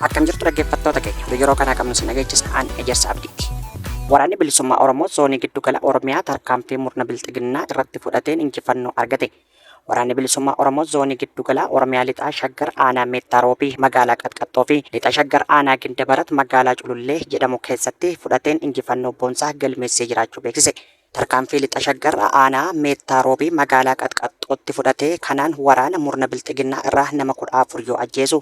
Akkam jirtu dhaggeeffattoota keenya yeroo kana qabnu sin dhageechisa aan ejersa abdiiti. Waraanni bilisummaa Oromoo zoonii giddu gala Oromiyaa tarkaanfii murna bilxiginnaa irratti fudhateen injifannoo argate. Waraanni bilisummaa Oromoo zoonii giddu gala Oromiyaa lixaa shaggar aanaa Meettaroobii magaalaa Qaxqaxxoo fi lixa shaggar aanaa Gindabarat magaalaa Culullee jedhamu keessatti fudhateen injifannoo boonsaa galmeessee jiraachuu beeksise. Tarkaanfii lixa shaggar aanaa Meettaroobii magaalaa Qaxqaxxootti fudhatee kanaan waraana murna bilxiginnaa irraa nama 14 yoo ajjeesu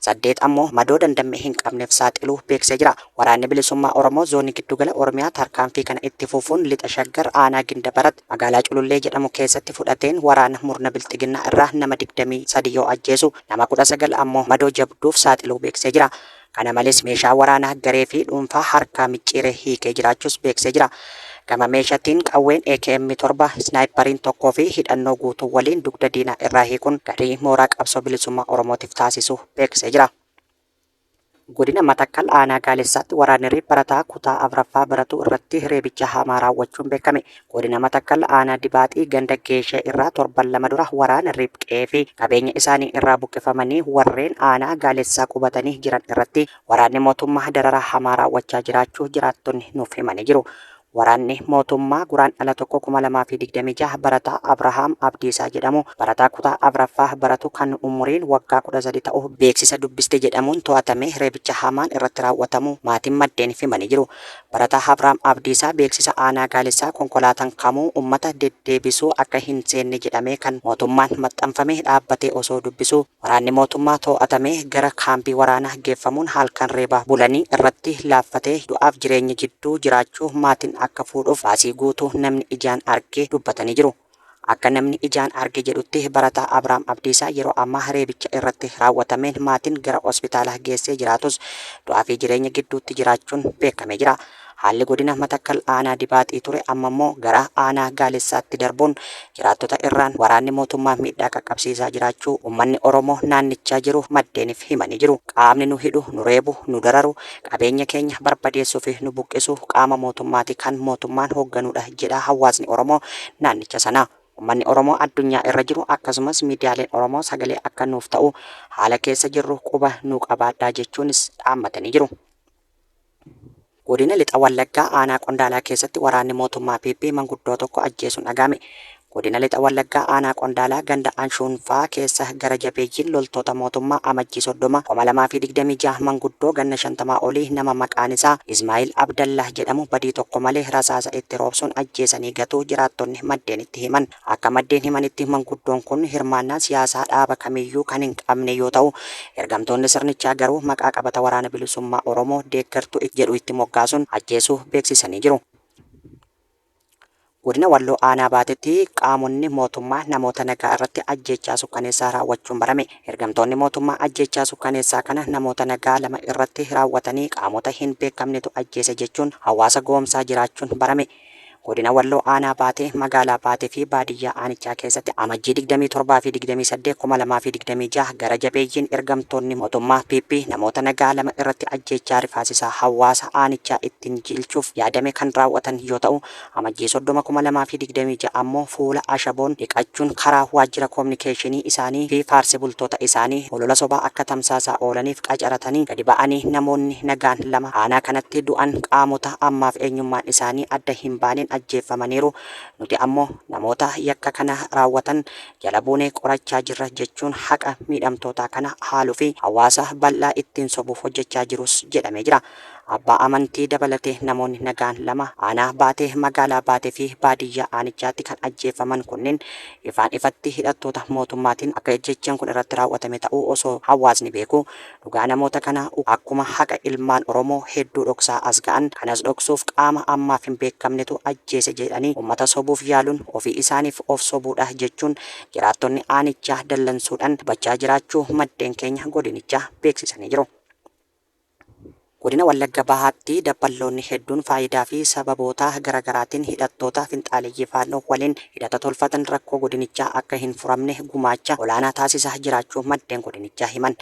8 ammoo madoo dandammee hin qabneef saaxiluu beeksisee jira. Waraanni bilisummaa Oromoo zoonii giddugala Oromiyaa tarkaanfii kana itti fufuun lixa shaggar aanaa Gindabarat magaalaa Culullee jedhamu keessatti fudhateen waraana murna bilxiginnaa irraa nama 23 yoo ajjeesu nama 19 ammoo madoo jabduuf saaxiluu beeksisee jira. Kana malees meeshaa waraanaa garee fi dhuunfaa harkaa micciiree hiikee jiraachuus beeksisee jira. Gama meeshaatiin qawween AKM7 snaayipariin tokkoo fi hidhannoo guutuu waliin dugda diinaa irraa hiikuun garii mooraa qabsoo bilisummaa Oromootiif taasisuu beeksisee jira. Godina Matakkal aanaa Gaalessaatti waraanni barataa kutaa afuraffaa baratu irratti reebicha hamaa raawwachuun beekame. Godina Matakkal aanaa Dibaaxii ganda Geeshee irraa torban lama dura waraana riphqee fi qabeenya isaanii irraa buqqifamanii warreen aanaa Gaalessaa qubatanii jiran irratti waraanni mootummaa dararaa hamaa raawwachaa jiraachuu jiraattonni nuuf himanii jiru. Waraanni mootummaa guraandhala 2026 barataa Abrahaam Abdiisaa jedhamu barataa kutaa afuraffaa baratu kan umuriin waggaa 13 ta'u beeksisa dubbiste jedhamuun to'atamee reebicha hamaan irratti raawwatamu maatiin maddeen himanii jiru. Barataa Abrahaam Abdiisaa beeksisa aanaa Gaalessaa konkolaataan kamuu uummata deddeebisuu akka hin seenne jedhamee kan mootummaan maxxanfamee dhaabbatee osoo dubbisuu waraanni mootummaa to'atamee gara kaampii waraanaa geeffamuun halkan reebaa bulanii irratti laaffatee du'aaf jireenya jidduu jiraachuu maatiin akka fuudhuuf baasii guutuu namni ijaan argee dubbatanii jiru. Akka namni ijaan arge jedhutti barataa Abrahaam Abdiisaa yeroo ammaa reebicha irratti raawwatameen maatiin gara hospitaalaa geessee jiraatus du'aa fi jireenya gidduutti jiraachuun beekamee jira. Haalli godina Matakkal aanaa Dibaaxii ture amma immoo gara aanaa Gaalessaatti darbuun jiraattota irraan waraanni mootummaa miidhaa qaqqabsiisaa jiraachuu uummanni Oromoo naannichaa jiru maddeeniif himanii jiru. Qaamni nu hidhu, nu reebu, nu dararu, qabeenya keenya barbadeessuu fi nu buqqisu qaama mootummaati kan mootummaan hoogganudha jedha hawaasni Oromoo naannicha sanaa. Uummanni Oromoo addunyaa irra jiru akkasumas miidiyaaleen Oromoo sagalee akka nuuf ta'u haala keessa jirru quba nu qabaadhaa jechuunis dhaammatanii jiru. Godina lixa Wallaggaa aanaa Qondaalaa keessatti waraanni mootummaa PP manguddoo tokko ajjeesuun dhagahame. Godina lixa Wallaggaa aanaa Qondaalaa ganda Anshuunfaa keessa gara jabeeyyiin loltoota mootummaa amajjii 30 2026 manguddoo ganna 50 olii nama maqaan isaa Ismaa'il Abdallah jedhamu badii tokko malee rasaasa itti roobsuun ajjeesanii gatuu jiraattonni maddeen itti himan. Akka maddeen himanitti manguddoon kun hirmaannaa siyaasaa dhaaba kamiyyuu kan hin qabne yoo ta'u ergamtoonni sirnichaa garuu maqaa qabata waraana bilisummaa Oromoo deeggartuu jedhu itti moggaasuun ajjeesuu beeksisanii jiru. Godina Walloo aanaa Baatetti qaamonni mootummaa namoota nagaa irratti ajjeechaa sukkaneessaa raawwachuun barame. Ergamtoonni mootummaa ajjeechaa sukkaneessaa kana namoota nagaa lama irratti raawwatanii qaamota hin beekamnetu ajjeese jechuun hawaasa goomsaa jiraachuun barame. Godina Walloo aanaa Baatee magaalaa Baatee fi baadiyyaa aanichaa keessatti amajjii 27 fi 28 2026 gara jabeeyyiin ergamtoonni mootummaa PP namoota nagaa lama irratti ajjeechaa rifaasisaa hawaasa aanichaa ittiin jilchuuf yaadame kan raawwatan yoo ta'u amajjii 30 2026 ammoo fuula ashaboon dhiqachuun karaa waajjira koominikeeshinii isaanii fi faarsi bultoota isaanii olola sobaa akka tamsaasaa oolaniif qacaratanii gadi ba'anii namoonni nagaan lama aanaa kanatti du'an qaamota ammaaf eenyummaan isaanii adda hin baaneen ajjeeffamaniiru. Nuti ammoo namoota yakka kana raawwatan jala buunee qorachaa jirra jechuun haqa miidhamtoota kana haaluu fi hawaasa bal'aa ittiin sobuuf hojjechaa jirus jedhamee jira. Abbaa amantii dabalatee namoonni nagaan lama aanaa Baatee magaalaa Baatee fi baadiyyaa aanichaatti kan ajjeefaman kunneen ifaan ifatti hidhattoota mootummaatiin akka ajjeechaan kun irratti raawwatame ta'uu osoo hawaasni beeku dhugaa namoota kana akkuma haqa ilmaan Oromoo hedduu dhoksaa as ga'an kanas dhoksuuf qaama ammaaf hin beekamnetu ajjeese jedhanii uummata sobuuf yaaluun ofii isaaniif of sobuudha jechuun jiraattonni aanichaa dallansuudhaan dubbachaa jiraachuu maddeen keenya godinichaa beeksisanii jiru. Godina Wallagga Bahaatti dabballoonni hedduun faayidaa fi sababoota garaagaraatiin hidhattoota finxaaleeyyii faannoo waliin hidhata tolfatan rakkoo godinichaa akka hin furamne gumaacha olaanaa taasisaa jiraachuu maddeen godinichaa himan.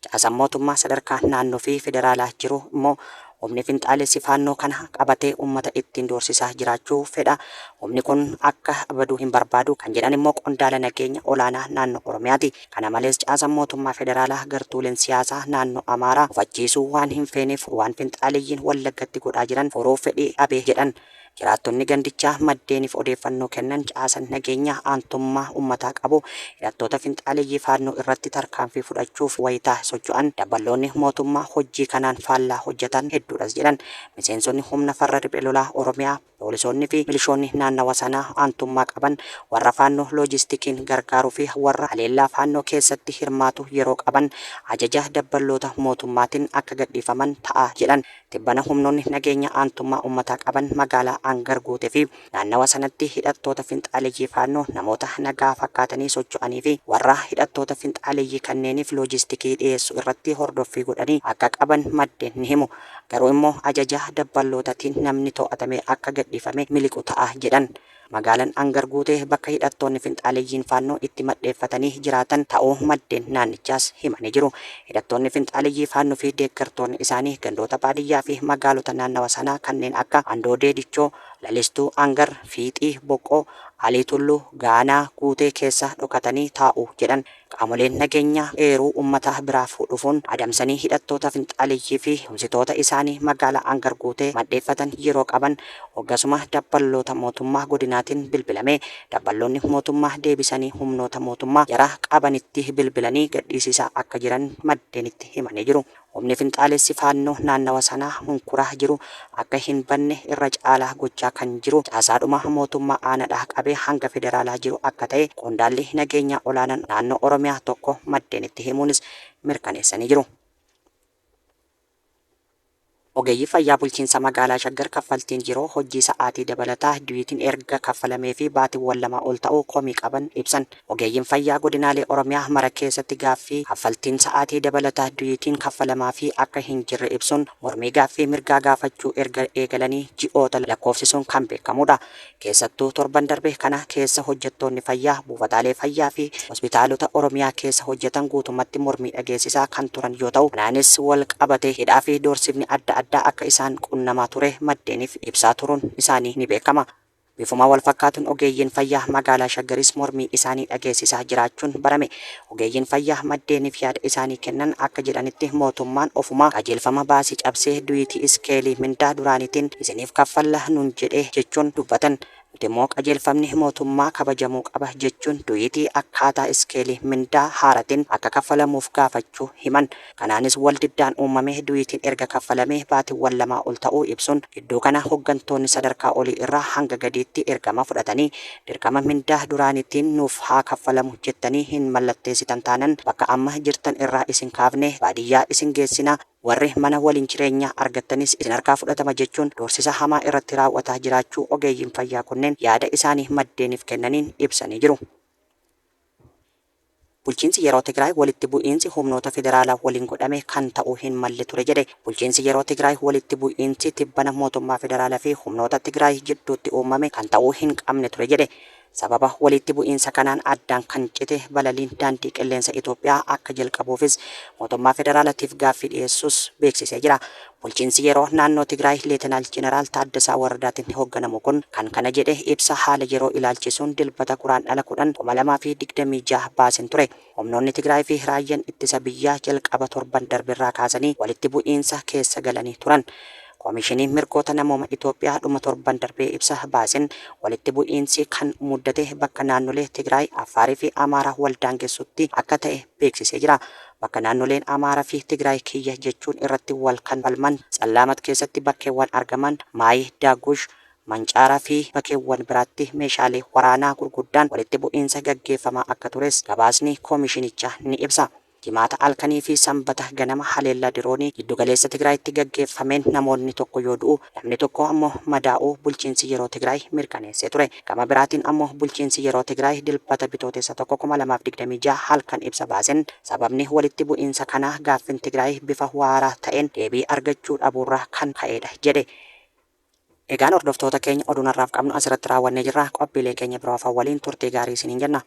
Caasaan mootummaa sadarkaa naannoo fi federaalaa jiru immoo Humni finxaalessi faannoo kana qabatee uummata ittiin doorsisaa jiraachuu fedha. Humni kun akka baduu hin barbaadu kan jedhan immoo qondaala nageenya olaanaa naannoo Oromiyaati. Kana malees caasaan mootummaa federaalaa gartuuleen siyaasaa naannoo Amaaraa hufachiisuu waan hin feeneef waan finxaaleeyyiin Wallaggatti godhaa jiran furuuf fedhii dhabe jedhan. Jiraattonni gandichaa maddeeniif odeeffannoo kennan caasaan nageenya aantummaa uummataa qabu hidhattoota finxaaleeyyii faannoo irratti tarkaanfii fudhachuuf wayitaa socho'an dabballoonni mootummaa hojii kanaan faallaa hojjetan hedduudhas jedhan. Miseensonni humna farra riphee lolaa Oromiyaa poolisoonni fi milishoonni naannawa sanaa aantummaa qaban warra faannoo loojistikiin gargaaruu fi warra haleellaa faannoo keessatti hirmaatu yeroo qaban ajaja dabballoota mootummaatiin akka gadhiifaman ta'a jedhan. Tibbana humnoonni nageenya aantummaa uummataa qaban magaalaa Angar guutee fi naannawa sanatti hidhattoota finxaaleeyyii faannoo namoota nagaa fakkaatanii socho'anii fi warra hidhattoota finxaaleeyyii kanneeniif loojistikii dhiyeessu irratti hordoffii godhanii akka qaban maddeen ni himu. Garuu immoo ajaja dabballootatiin namni to'atame akka gadhiifame miliqu ta'a jedhan. Magaalaan Angar guutee bakka hidhattoonni finxaaleeyyiin faannoo itti maddeeffatanii jiraatan ta'uu maddeen naannichaas himanii jiru. Hidhattoonni finxaaleeyyii faannoo fi deeggartoonni isaanii gandoota baadiyyaa fi magaalota naannawa sanaa kanneen akka Andoodee Dichoo, Lalistuu Angar, Fiixii Boqqoo, Alii Tulluu, Gaanaa guutee keessa dhokatanii taa'u jedhan. Qaamoleen nageenyaa eeruu uummata biraa dhufuun adamsanii hidhattoota finxaaleeyyii fi humsitoota isaanii magaalaa Angar guutee maddeeffatan yeroo qaban hoggasuma dabballoota mootummaa godinaatiin bilbilame dabballoonni mootummaa deebisanii humnoota mootummaa jara qabanitti bilbilanii gadhiisisaa akka jiran maddeenitti himanii jiru. Humni finxaalessi faannoo naannawa sanaa hunkuraa jiru akka hin banne irra caalaa gochaa kan jiru caasaadhuma mootummaa aanadhaa qabee hanga federaalaa jiru akka ta'e qondaalli nageenya olaanaan naannoo Oromiyaa tokko maddeenitti himuunis mirkaneessanii jiru. Ogeeyyii fayyaa bulchiinsa magaalaa Shaggar kaffaltiin yeroo hojii sa'aatii dabalataa duwiitiin erga kaffalamee fi baatiiwwan lama ol ta'uu komii qaban ibsan. Ogeeyyiin fayyaa godinaalee Oromiyaa mara keessatti gaaffii kaffaltiin sa'aatii dabalataa duwiitiin kaffalamaa fi akka hin jirre ibsuun mormii gaaffii mirgaa gaafachuu erga eegalanii ji'oota lakkoofsisuun kan beekamudha. Keessattuu torban darbe kana keessa hojjettoonni fayyaa buufataalee fayyaa fi hospitaalota Oromiyaa keessa hojjetan guutummaatti mormii dhageessisaa kan turan yoo ta'u, kanaanis wal qabatee hidhaa fi doorsifni adda addaa akka isaan qunnamaa ture maddeeniif ibsaa turuun isaanii ni beekama. Bifuma wal fakkaatuun ogeeyyiin fayyaa magaalaa Shaggaris mormii isaanii dhageessisaa jiraachuun barame. Ogeeyyiin fayyaa maddeeniif yaada isaanii kennan akka jedhanitti mootummaan ofumaa qajeelfama baasii cabsee duwiitii iskeelii mindaa duraaniitiin isiniif kaffalla nuun jedhee jechuun dubbatan. Immoo qajeelfamni mootummaa kabajamuu qaba jechuun duwiitii akkaataa iskeelii mindaa haaratiin akka kaffalamuuf gaafachuu himan. Kanaanis wal diddaan uumamee duwiitiin erga kaffalamee baatiiwwan lama ol ta'uu ibsuun gidduu kana hooggantoonni sadarkaa olii irraa hanga gadiitti ergama fudhatanii dirqama mindaa duraaniitiin nuuf haa kaffalamu jettanii hin mallatteessitan taanan bakka amma jirtan irraa isin kaafne baadiyyaa isin geessina. Warri mana waliin jireenyaa argattanis isin harkaa fudhatama jechuun doorsisa hamaa irratti raawwataa jiraachuu ogeeyyiin fayyaa kunneen yaada isaanii maddeeniif kennaniin ibsanii jiru. Bulchiinsi yeroo Tigraay walitti bu'iinsi humnoota federaalaa waliin godhame kan ta'uu hin malle ture jedhe. Bulchiinsi yeroo Tigraay walitti bu'iinsi tibbana mootummaa federaalaa fi humnoota Tigraay jidduutti uumame kan ta'uu hin qabne ture jedhe. Sababa walitti bu'iinsa kanaan addaan kan cite balaliin daandii qilleensa Itoophiyaa akka jalqabuufis mootummaa federaalaatiif gaaffii dhiyeessuus beeksisee jira. Bulchiinsi yeroo naannoo Tigraay Leetinaal Jeneraal Taaddasaa Wardaatiin hoogganamu kun kan kana jedhe ibsa haala yeroo ilaalchisuun dilbata Guraandhala 10/2026 baasen ture. Humnoonni Tigraay fi raayyaan ittisa biyyaa jalqaba torban darbirraa kaasanii walitti bu'iinsa keessa galanii turan. Koomishiniin mirgoota namooma Itoophiyaa dhuma torban darbee ibsa baasen walitti bu'iinsi kan muddate bakka naannolee Tigraay, Affaarii fi Amaaraa wal daangessutti akka ta'e beeksisee jira. Bakka naannoleen Amaaraa fi Tigraay kiyya jechuun irratti wal kan falman Tsallaamat keessatti bakkeewwan argaman Maayii, Daagush, Mancaaraa fi bakkeewwan biraatti meeshaalee waraanaa gurguddaan walitti bu'iinsa gaggeeffamaa akka tures gabaasni koomishinichaa ni ibsa. Jimaata halkanii fi sanbata ganama haleellaa diroonii giddugaleessa Tigraayitti gaggeeffameen namoonni tokko yoo du'u namni tokko ammoo madaa'uu bulchiinsi yeroo Tigraay mirkaneessee ture. Gama biraatiin ammoo bulchiinsi yeroo Tigraay dilbata bitootessa 2026 halkan ibsa baasen sababni walitti bu'iinsa kanaa gaaffiin Tigraay bifa waaraa ta'een deebii argachuu dhabuurraa kan ka'edha jedhe. Egaan hordoftoota keenya oduun har'aaf qabnu asirratti raawwannee jirra. Qophiilee keenya biroo waliin turtii gaarii isiniin jenna.